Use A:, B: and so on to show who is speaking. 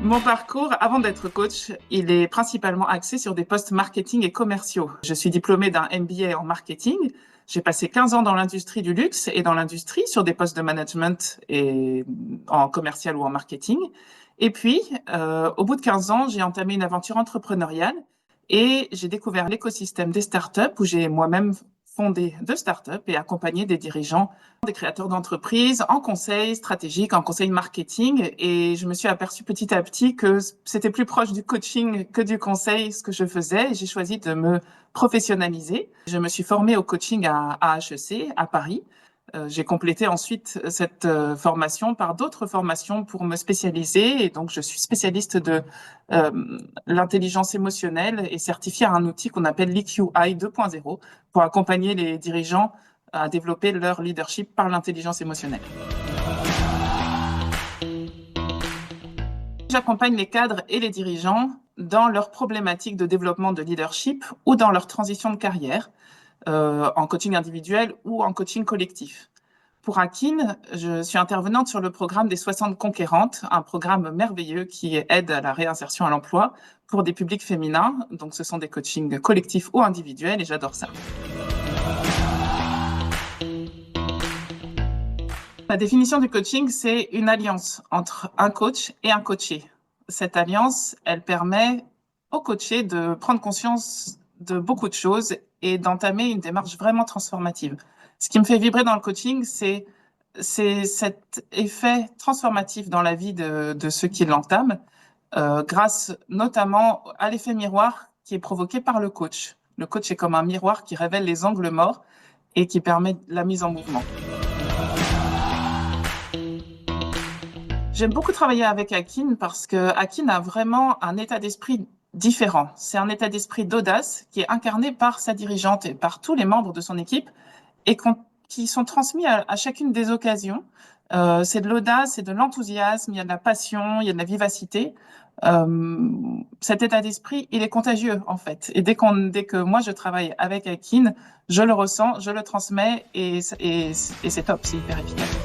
A: Mon parcours, avant d'être coach, il est principalement axé sur des postes marketing et commerciaux. Je suis diplômée d'un MBA en marketing. J'ai passé 15 ans dans l'industrie du luxe et dans l'industrie sur des postes de management et en commercial ou en marketing. Et puis, au bout de 15 ans, j'ai entamé une aventure entrepreneuriale et j'ai découvert l'écosystème des startups où j'ai moi-même fondé deux startups et accompagné des dirigeants, des créateurs d'entreprises en conseil stratégique, en conseil marketing. Et je me suis aperçue petit à petit que c'était plus proche du coaching que du conseil, ce que je faisais. Et j'ai choisi de me professionnaliser. Je me suis formée au coaching à HEC, à Paris. J'ai complété ensuite cette formation par d'autres formations pour me spécialiser. Et donc, je suis spécialiste de l'intelligence émotionnelle et certifiée à un outil qu'on appelle l'EQI 2.0 pour accompagner les dirigeants à développer leur leadership par l'intelligence émotionnelle. J'accompagne les cadres et les dirigeants dans leurs problématiques de développement de leadership ou dans leur transition de carrière, en coaching individuel ou en coaching collectif. Pour Akin, je suis intervenante sur le programme des 60 conquérantes, un programme merveilleux qui aide à la réinsertion à l'emploi pour des publics féminins. Donc, ce sont des coachings collectifs ou individuels et j'adore ça. La définition du coaching, c'est une alliance entre un coach et un coaché. Cette alliance, elle permet au coaché de prendre conscience de beaucoup de choses et d'entamer une démarche vraiment transformative. Ce qui me fait vibrer dans le coaching, c'est cet effet transformatif dans la vie de ceux qui l'entament, grâce notamment à l'effet miroir qui est provoqué par le coach. Le coach est comme un miroir qui révèle les angles morts et qui permet la mise en mouvement. J'aime beaucoup travailler avec Akin parce que Akin a vraiment un état d'esprit différent. C'est un état d'esprit d'audace qui est incarné par sa dirigeante et par tous les membres de son équipe et qui sont transmis à chacune des occasions. C'est de l'audace, c'est de l'enthousiasme, il y a de la passion, il y a de la vivacité. Cet état d'esprit, il est contagieux en fait. Et dès que moi je travaille avec Akin, je le ressens, je le transmets et c'est top, c'est hyper efficace.